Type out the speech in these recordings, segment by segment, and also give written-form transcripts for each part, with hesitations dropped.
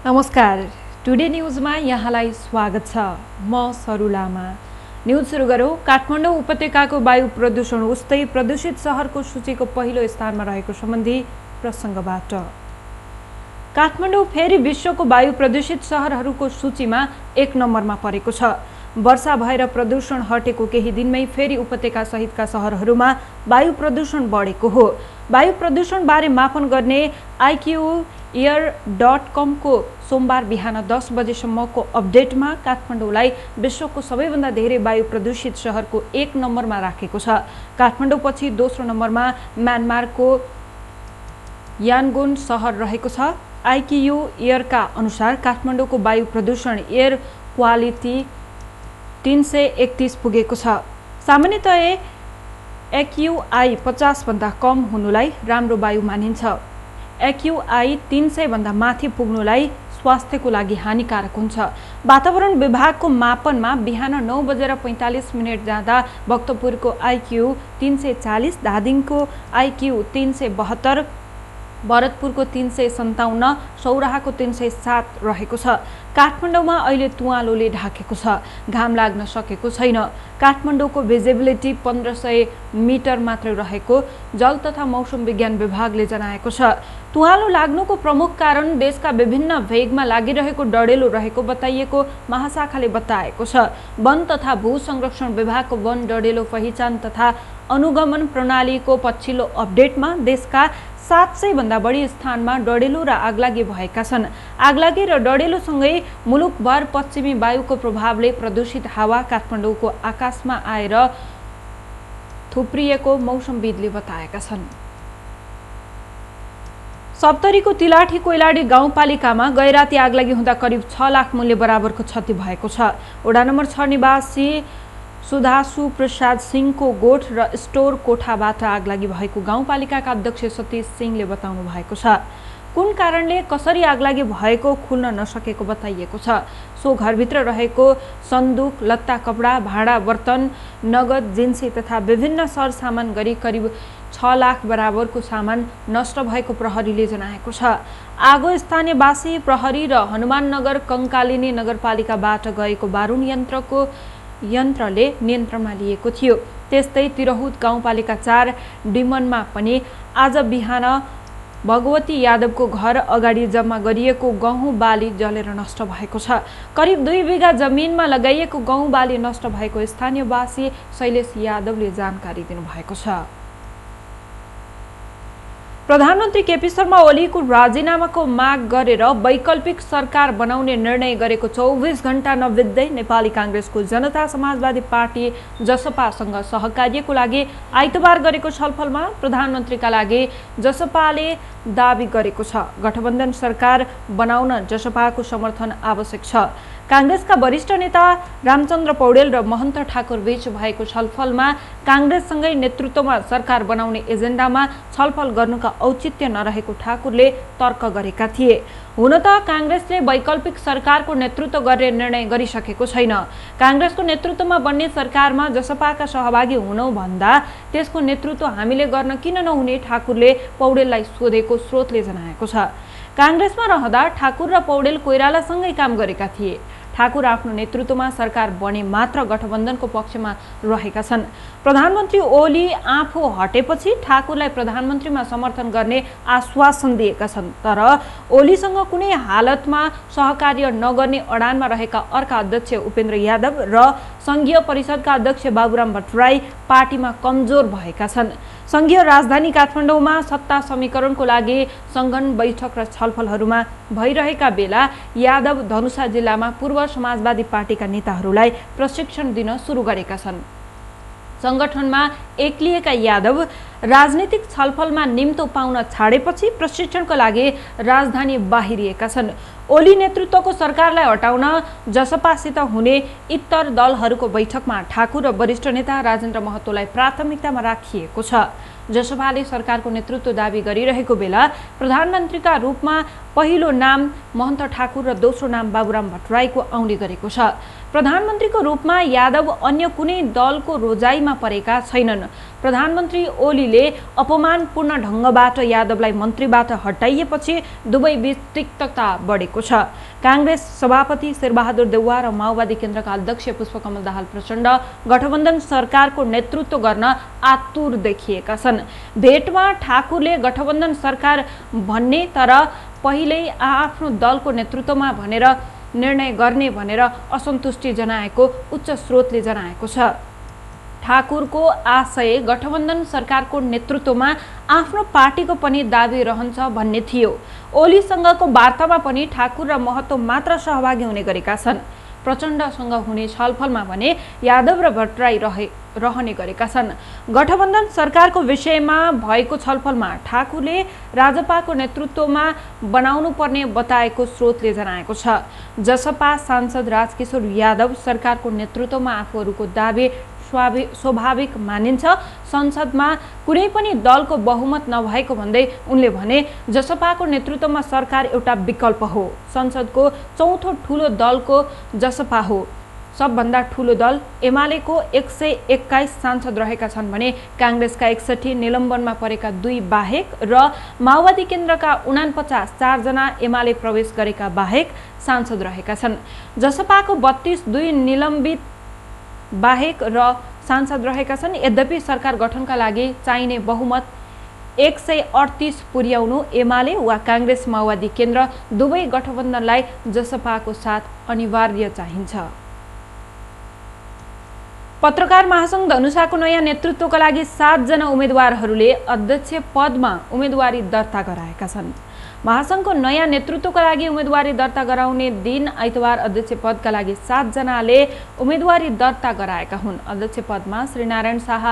नमस्कार, टुडे न्यूजमा यहाँलाई स्वागत छ। म सरु लामा। न्यूज सुरु गरौँ। काठमाडौँ उपत्यकाको वायु प्रदूषण उस्तै प्रदूषित शहरको सूचीको पहिलो स्थानमा रहेको सम्बन्धी प्रसङ्गबाट। काठमाडौँ फेरि विश्वको वायु प्रदूषित शहरहरूको सूचीमा 1 नम्बरमा परेको छ। वर्षा भएर प्रदूषण हटेको केही दिनमै फेरि उपत्यका सहितका शहरहरूमा वायु प्रदूषण बढेको हो। वायु प्रदूषण बारे मापन गर्ने IQAir.com को सोमबार बिहान 10 बजेसम्मको अपडेटमा काठमाडौँलाई विश्वको सबैभन्दा धेरै वायु प्रदूषित शहरको 1 नम्बरमा राखेको छ। काठमाडौँपछि दोस्रो नम्बरमा म्यानमारको यानगोन शहर रहेको छ। IQAirका अनुसार काठमाडौँको वायु प्रदूषण एयर क्वालिटी 331 पुगेको छ। सामान्यतया AQI 50 भन्दा कम हुनुलाई राम्रो वायु मानिन्छ। AQI 300 भन्दा माथि पुग्नुलाई स्वास्थ्यको लागि हानिकारक हुन्छ। वातावरण विभागको मापनमा बिहान 9:45 जाँदा भक्तपुरको IQ 340, धादिङको IQ 372, भरतपुरको 357, सौराहाको 307 रहेको छ। काठमाडौँमा अहिले तुवालोले ढाकेको छ। घाम लाग्न सकेको छैन। काठमाडौँको भिजिबिलिटी 1500 मिटर मात्र रहेको जल तथा मौसम विज्ञान विभागले जनाएको छ। तुवालो लाग्नुको प्रमुख कारण देशका विभिन्न भेगमा लागिरहेको डढेलो रहेको बताइएको महाशाखाले बताएको छ। वन तथा भू संरक्षण विभागको वन डढेलो पहिचान तथा अनुगमन प्रणालीको पछिल्लो अपडेटमा देशका 700 भन्दा बढी स्थानमा डढेलो र आगलागी भएका छन्। आगलागी र डढेलोसँगै मुलुकभर पश्चिमी वायुको प्रभावले प्रदूषित हावा काठमाडौँको आकाशमा आएर थुप्रिएको मौसमविदले बताएका छन्। सप्तरीको तिलाठी कोइलाडी गाउँपालिकामा गैराती आगलागी हुँदा करिब 6 लाख मूल्य बराबरको क्षति भएको छ। वडा नम्बर 6 निवासी सुधासु प्रसाद सिंहको गोठ र स्टोर कोठाबाट आगलागी भएको गाउँपालिकाका अध्यक्ष सतीश सिंहले बताउनु भएको छ। कुन कारणले कसरी आगलागी भएको खुल्न नसकेको बताइएको छ। सो घरभित्र रहेको सन्दुक, लत्ता, कपडा, भाँडा, बर्तन, नगद, जिन्सी तथा विभिन्न सरसामान गरी करिब 6 लाख बराबरको सामान नष्ट भएको प्रहरीले जनाएको छ। आगो स्थानीयवासी, प्रहरी र हनुमाननगर कंकालिनी नगरपालिकाबाट गएको बारुण यन्त्रले नियन्त्रणमा लिएको थियो। त्यस्तै तिरहुत गाउँपालिका 4 डिमनमा पनि आज बिहान भगवती यादवको घर अगाडि जम्मा गरिएको गहुँ बाली जलेर नष्ट भएको छ। करिब 2 बिघा जमिनमा लगाइएको गहुँ बाली नष्ट भएको स्थानीयवासी शैलेश यादवले जानकारी दिनुभएको छ। प्रधानमन्त्री केपी शर्मा ओलीको राजीनामाको माग गरेर वैकल्पिक सरकार बनाउने निर्णय गरेको 24 घण्टा नबित्दै नेपाली कांग्रेसको जनता समाजवादी पार्टी जसपासँग सहकार्यको लागि आइतबार गरेको छलफलमा प्रधानमन्त्रीका लागि जसपाले दाबी गरेको छ। गठबन्धन सरकार बनाउन जसपाको समर्थन आवश्यक छ। कांग्रेसका वरिष्ठ नेता रामचन्द्र पौडेल र महन्त ठाकुर बीच भएको छलफलमा कांग्रेससँगै नेतृत्वमा सरकार बनाउने एजेन्डामा छलफल गर्नुका औचित्य नरहेको ठाकुरले तर्क गरेका थिए। हुन त कांग्रेसले वैकल्पिक सरकारको नेतृत्व गर्ने निर्णय गरिसकेको छैन। कांग्रेसको नेतृत्वमा बन्ने सरकारमा जसपाका सहभागी हुनु भन्दा त्यसको नेतृत्व हामीले गर्न किन नहुने ठाकुरले पौडेललाई सोधेको स्रोतले जनाएको छ। कांग्रेसमा रहँदा ठाकुर र पौडेल कोइरालासँगै काम गरेका थिए। ठाकुर आफ्नो नेतृत्वमा सरकार बने मात्र गठबन्धनको पक्षमा रहेका छन्। प्रधानमन्त्री ओली आफू हटेपछि ठाकुरलाई प्रधानमन्त्रीमा समर्थन गर्ने आश्वासन दिएका छन्। तर ओलीसँग कुनै हालतमा सहकार्य नगर्ने अडानमा रहेका अर्का अध्यक्ष उपेन्द्र यादव र संघीय परिषदका अध्यक्ष बाबुराम भट्टराई पार्टीमा कमजोर भएका छन्। संघीय राजधानी काठमाडौँमा सत्ता समीकरणको लागि संगठन बैठक र छलफलहरूमा भइरहेका बेला यादव धनुषा जिल्लामा पूर्व समाजवादी पार्टीका नेताहरूलाई प्रशिक्षण दिन सुरु गरेका छन्। संगठनमा एक्लिएका यादव राजनीतिक छलफलमा निम्तो पाउन छाडेपछि प्रशिक्षणको लागि राजधानी बाहिरिएका छन्। ओली नेतृत्वको सरकारलाई हटाउन जसपासित हुने इतर दलहरूको बैठकमा ठाकुर र वरिष्ठ नेता राजेन्द्र महतोलाई प्राथमिकतामा राखिएको छ। जसपाले सरकारको नेतृत्व दाबी गरिरहेको बेला प्रधानमन्त्रीका रूपमा पहिलो नाम महन्त ठाकुर र दोस्रो नाम बाबुराम भट्टराईको आउने गरेको छ। प्रधानमन्त्रीको रूपमा यादव अन्य कुनै दलको रोजाइमा परेका छैनन्। प्रधानमन्त्री ओलीले ओलीले अपमानपूर्ण ढङ्गबाट यादवलाई मन्त्रीबाट हटाइएपछि दुवै बीच तिक्तता बढेको छ। कांग्रेस सभापति शेरबहादुर देउवा र माओवादी केन्द्रका अध्यक्ष पुष्पकमल दाहाल प्रचण्ड गठबन्धन सरकारको नेतृत्व गर्न आतुर देखिएका छन्। भेटमा ठाकुरले गठबन्धन सरकार भन्ने तर पहिल्यै आफ्नो दलको नेतृत्वमा भनेर निर्णय गर्ने भनेर असन्तुष्टि जनाएको उच्च स्रोतले जनाएको छ। ठाकुरको आशय गठबन्धन सरकारको नेतृत्वमा आफ्नो पार्टीको पनि दाबी रहन्छ भन्ने थियो। ओलीसँगको वार्तामा पनि ठाकुर र महतो मात्र सहभागी हुने गरेका छन्। प्रचण्डसँग हुने छलफलमा भने यादव र भट्टराई रहने गरेका छन्। गठबन्धन सरकारको विषयमा भएको छलफलमा ठाकुरले राजपाको नेतृत्वमा बनाउनु पर्ने बताएको स्रोतले जनाएको छ। जसपा सांसद राजकिशोर यादव सरकारको नेतृत्वमा आफूहरूको दाबी स्वाभाविक मानिन्छ। संसदमा कुनै पनि दलको बहुमत नभएको भन्दै उनले भने जसपाको नेतृत्वमा सरकार एउटा विकल्प हो। संसदको चौथो ठूलो दलको जसपा हो। सबभन्दा ठूलो दल एमालेको 121 सांसद रहेका छन् भने कांग्रेसका 61, निलम्बनमा परेका 2 बाहेक र माओवादी केन्द्रका 49 4 जना एमाले प्रवेश गरेका बाहेक सांसद रहेका छन्। जसपाको 32 2 निलम्बित बाहेक र सांसद रहेका छन्। यद्यपि सरकार गठनका लागि चाहिने बहुमत 138 पुर्याउनु एमाले वा कांग्रेस माओवादी केन्द्र दुवै गठबन्धनलाई जसपाको साथ अनिवार्य चाहिन्छ। पत्रकार महासंघ धनुषाको नयाँ नेतृत्वका लागि 7 जना उम्मेदवारहरूले अध्यक्ष पदमा उम्मेदवारी दर्ता गराएका छन्। महासंघको नयाँ नेतृत्वका लागि उम्मेदवारी दर्ता गराउने दिन आइतबार अध्यक्ष पदका लागि 7 जनाले उम्मेदवारी दर्ता गराएका हुन्। अध्यक्ष पदमा श्रीनारायण शाह,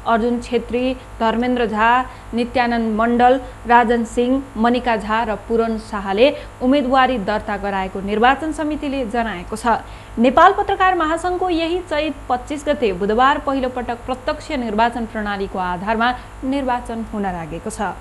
अर्जुन छेत्री, धर्मेन्द्र झा, नित्यानन्द मण्डल, राजन सिंह, मनिका झा र पूरण शाहले उम्मेदवारी दर्ता गराएको निर्वाचन समितिले जनाएको छ। नेपाल पत्रकार महासंघको यही चैत 25 गते बुधबार पहिलो पटक प्रत्यक्ष निर्वाचन प्रणालीको आधारमा निर्वाचन हुन लागेको छ।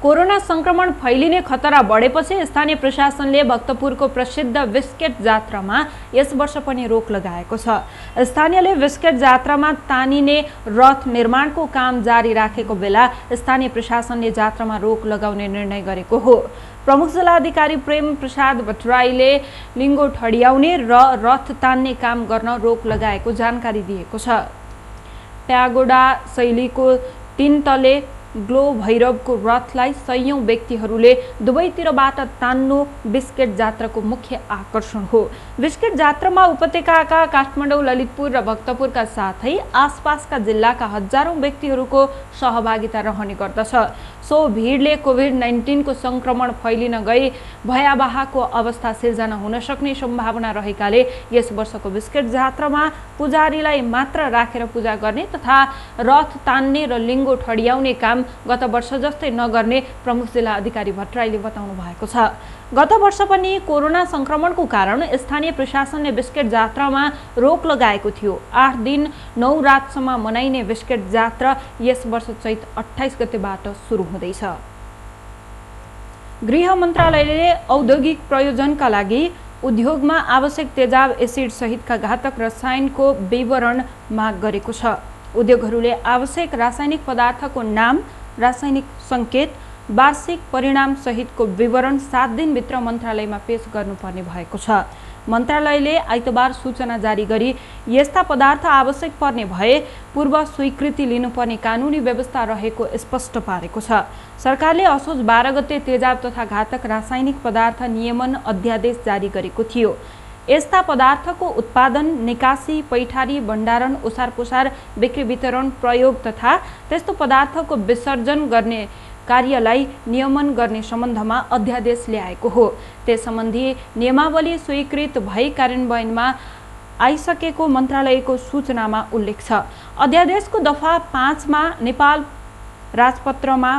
कोरोना संक्रमण फैलिने खतरा बढेपछि स्थानीय प्रशासनले भक्तपुरको प्रसिद्ध बिस्केट जात्रामा यस वर्ष पनि रोक लगाएको छ। स्थानीयले बिस्केट जात्रामा तानिने रथ निर्माणको काम जारी राखेको बेला स्थानीय प्रशासनले जात्रामा रोक लगाउने निर्णय गरेको हो। प्रमुख जिल्लाधिकारी प्रेम प्रसाद भट्टराईले लिङ्गो ठडियाउने र रथ तान्ने काम गर्न रोक लगाएको जानकारी दिएको छ। प्यागोडा शैलीको 3 तले ग्लो भैरवको रथलाई सयौं व्यक्तिहरूले दुवैतिरबाट तान्नु बिस्केट जात्राको मुख्य आकर्षण हो। बिस्केट जात्रामा उपत्यकाका काठमाडौँ, ललितपुर र भक्तपुरका साथै आसपासका जिल्लाका हजारौं व्यक्तिहरूको सहभागिता रहने गर्दछ। सो भिडले कोभिड-19 को संक्रमण फैलिन गई भयावहको अवस्था सिर्जना हुन सक्ने सम्भावना रहेकाले यस वर्षको बिस्केट जात्रामा पुजारीलाई मात्र राखेर पूजा गर्ने तथा रथ तान्ने र लिङ्गो ठडियाउने काम गत वर्ष जस्तै नगर्ने प्रमुख जिल्ला अधिकारी भट्टराईले बताउनु भएको छ। गत वर्ष पनि कोरोना संक्रमणको कारण स्थानीय प्रशासनले बिस्केट जात्रामा रोक लगाएको थियो। 8 दिन 9 रातसम्म मनाइने बिस्केट जात्रा यस वर्ष चैत 28 गतेबाट सुरु हुँदैछ। गृह मन्त्रालयले औद्योगिक प्रयोजनका लागि उद्योगमा आवश्यक तेजाब एसिड सहितका घातक रसायनको विवरण माग गरेको छ। उद्योगहरूले आवश्यक रासायनिक पदार्थको नाम, रासायनिक संकेत, वार्षिक परिणाम सहितको विवरण 7 दिनभित्र मन्त्रालयमा पेश गर्नुपर्ने भएको छ। मन्त्रालयले आइतबार सूचना जारी गरी यस्ता पदार्थ आवश्यक पर्ने भए पूर्व स्वीकृति लिनुपर्ने कानुनी व्यवस्था रहेको स्पष्ट पारेको छ। सरकारले असोज 12 गते तेजाब तथा घातक रासायनिक पदार्थ नियमन अध्यादेश जारी गरेको थियो। यस्ता पदार्थको उत्पादन, निकासी, पैठारी, भण्डारण, ओसारपोसार, बिक्री, वितरण, प्रयोग तथा त्यस्तो पदार्थको विसर्जन गर्ने कार्यलाई नियमन गर्ने सम्बन्धमा अध्यादेश ल्याएको हो। त्यस सम्बन्धी नियमावली स्वीकृत भई कार्यान्वयनमा आइसकेको मन्त्रालयको सूचनामा उल्लेख छ। अध्यादेशको दफा 5 मा नेपाल राजपत्रमा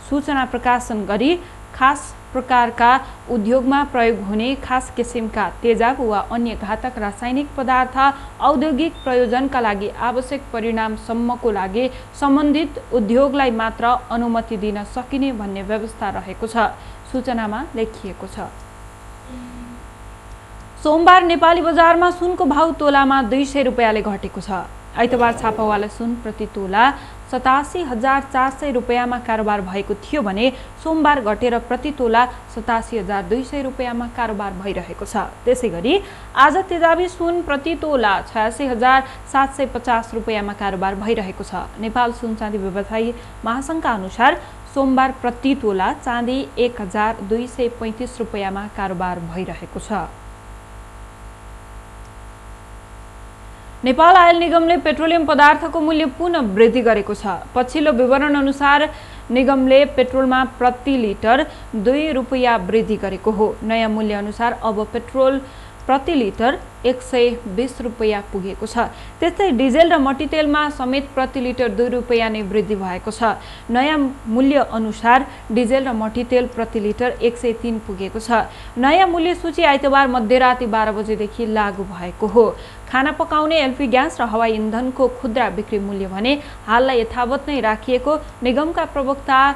सूचना प्रकाशन गरी खास प्रकारका उद्योगमा प्रयोग हुने खास किसिमका तेजाब वा अन्य घातक रासायनिक पदार्थ औद्योगिक प्रयोजनका लागि आवश्यक परिणामसम्मको लागि सम्बन्धित उद्योगलाई मात्र अनुमति दिन सकिने भन्ने व्यवस्था रहेको छ, सूचनामा लेखिएको छ। सोमबार नेपाली बजारमा सुनको भाउ तोलामा 200 रुपैयाँले घटेको छ। आइतबार छापावाला सुन प्रति तोला 87,400 रुपैयाँमा कारोबार भएको थियो भने सोमबार घटेर प्रति तोला 87,200 रुपैयाँमा कारोबार भइरहेको छ। त्यसैगरी आज तेजाबी सुन प्रति तोला 86,750 रुपैयाँमा कारोबार भइरहेको छ। नेपाल सुन चाँदी व्यवसायी महासंघका अनुसार सोमबार प्रति तोला चाँदी 1,235 रुपैयाँमा कारोबार भइरहेको छ। नेपाल आयल निगमले पेट्रोलियम पदार्थको मूल्य पुनः वृद्धि गरेको छ। पछिल्लो विवरण अनुसार निगमले पेट्रोलमा प्रति लिटर 2 रुपैयाँ वृद्धि गरेको हो। नयाँ मूल्य अनुसार अब पेट्रोल प्रति लिटर 120 रुपैयाँ पुगेको छ। त्यस्तै डिजेल र मट्टीतेलमा समेत प्रति लिटर 2 रुपैयाँ नै वृद्धि भएको छ। नयाँ मूल्य अनुसार डिजेल र मट्टीतेल प्रति लिटर 103 पुगेको छ। नयाँ मूल्य सूची आइतबार मध्यराति 12 बजेदेखि लागू भएको हो। खाना पकाउने एलपी ग्यास र हवाई इन्धनको खुद्रा बिक्री मूल्य भने हाललाई यथावत नै राखिएको निगमका प्रवक्ता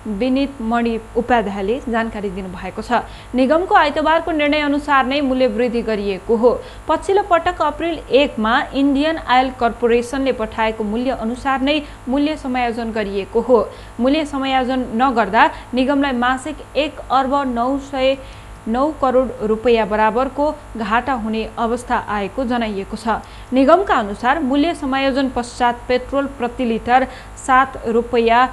विनित मणि उपाध्यायले जानकारी दिनुभएको छ। निगमको आइतबारको निर्णय अनुसार नै मूल्य वृद्धि गरिएको हो। पछिल्लो पटक अप्रिल 1 मा इन्डियन आयल कर्पोरेसनले पठाएको मूल्य अनुसार नै मूल्य समायोजन गरिएको हो। मूल्य समायोजन नगर्दा निगमलाई मासिक 1,909 करोड रुपैयाँ बराबरको घाटा हुने अवस्था आएको जनाइएको छ। निगमका अनुसार मूल्य समायोजन पश्चात पेट्रोल प्रति लिटर 7 रुपैयाँ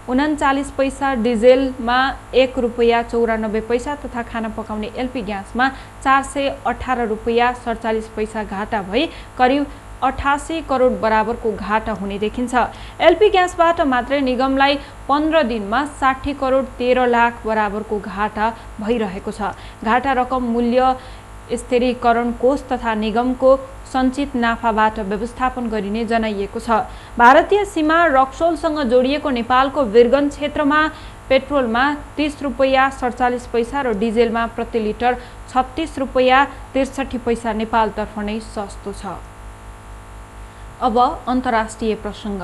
39 पैसा, डिजेलमा 1 रुपैयाँ 94 पैसा तथा खाना पकाउने एलपी ग्यासमा 418 रुपैयाँ 47 पैसा घाटा भई करिब 88 करोड बराबरको घाटा हुने देखिन्छ। एलपी ग्यासबाट मात्रै निगमलाई 15 दिनमा 60 करोड 13 लाख बराबरको घाटा भइरहेको छ। घाटा रकम मूल्य स्थिरीकरण कोष तथा निगमको सञ्चित नाफाबाट व्यवस्थापन गरिने जनाइएको छ। भारतीय सीमा रक्सौलसँग जोडिएको नेपालको वीरगञ्ज क्षेत्रमा पेट्रोलमा 30 रुपैयाँ 47 पैसा र डिजेलमा प्रति लिटर 36 रुपैयाँ 63 पैसा नेपालतर्फ नै सस्तो छ। अब अन्तर्राष्ट्रिय प्रसङ्ग।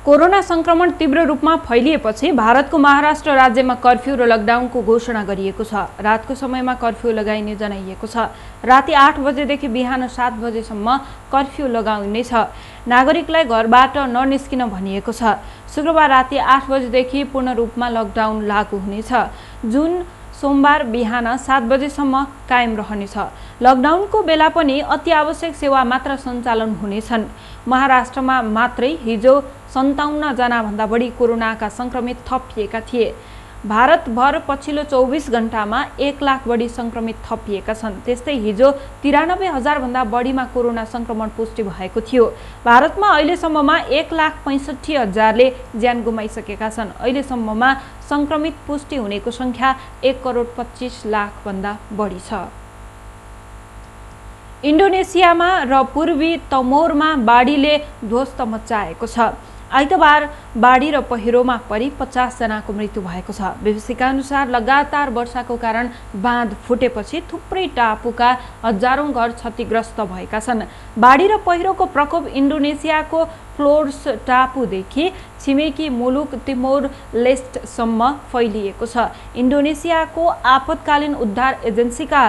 कोरोना संक्रमण तीव्र रूपमा फैलिएपछि भारतको महाराष्ट्र राज्यमा कर्फ्यू र लकडाउनको घोषणा गरिएको छ। रातको समयमा कर्फ्यू लगाइने जनाइएको छ। राति 8 बजेदेखि बिहान 7 बजेसम्म कर्फ्यू लगाइनेछ। नागरिकलाई घरबाट ननिस्किन भनिएको छ। शुक्रबार राति 8 बजेदेखि पूर्ण रूपमा लकडाउन लागू हुनेछ, जुन सोमबार बिहान 7 बजेसम्म कायम रहनेछ। लकडाउनको बेला पनि अति आवश्यक सेवा मात्र सञ्चालन हुनेछन्। महाराष्ट्रमा मात्रै हिजो 57 जनाभन्दा बढी कोरोनाका संक्रमित थपिएका थिए। भारतभर पछिल्लो 24 घण्टामा 1 लाख बढी संक्रमित थपिएका छन्। त्यस्तै हिजो 93,000 भन्दा बढीमा कोरोना संक्रमण पुष्टि भएको थियो। भारतमा अहिलेसम्ममा 1,65,000ले ज्यान गुमाइसकेका छन्। अहिलेसम्ममा संक्रमित पुष्टि हुनेको संख्या 1,25,00,000 भन्दा बढी छ। इन्डोनेसियामा र पूर्वी तमोरमा बाढीले ध्वस्त मचाएको छ। आइतबार बाढी र पहिरोमा परि 50 जनाको मृत्यु भएको छ। बीबीसीका अनुसार लगातार वर्षाको कारण बाँध फुटेपछि थुप्रै टापुका हजारौं घर क्षतिग्रस्त भएका छन्। बाढी र पहिरोको प्रकोप इन्डोनेसियाको फ्लोर्स टापुदेखि छिमेकी मुलुक तिमोर लेस्टसम्म फैलिएको छ। इन्डोनेसियाको आपतकालीन उद्धार एजेन्सीका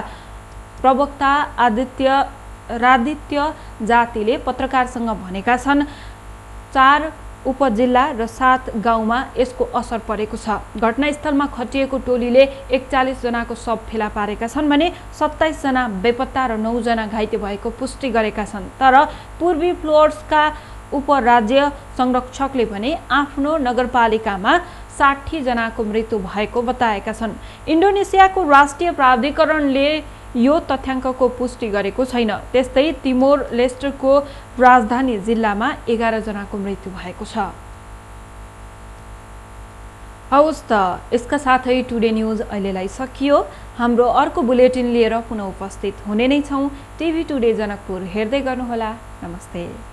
प्रवक्ता रादित्य जातिले पत्रकारसँग भनेका छन्, 4 उपजिल्ला र 7 गाउँमा यसको असर परेको छ। घटनास्थलमा खटिएको टोलीले 41 जनाको शव फेला पारेका छन् भने 27 जना बेपत्ता र 9 जना घाइते भएको पुष्टि गरेका छन्। तर पूर्वी फ्लोर्सका उपराज्य संरक्षकले भने आफ्नो नगरपालिकामा 60 जनाको मृत्यु भएको बताएका छन्। इन्डोनेसियाको राष्ट्रिय प्राधिकरणले यो तथ्याङ्कको पुष्टि गरेको छैन। त्यस्तै तिमोर लेस्टको राजधानी जिल्लामा 11 जनाको मृत्यु भएको छ। हवस् त, यसका साथै टुडे न्यूज अहिलेलाई सकियो। हाम्रो अर्को बुलेटिन लिएर पुनः उपस्थित हुने नै छौँ। टिभी टुडे जनकपुर हेर्दै गर्नुहोला। नमस्ते।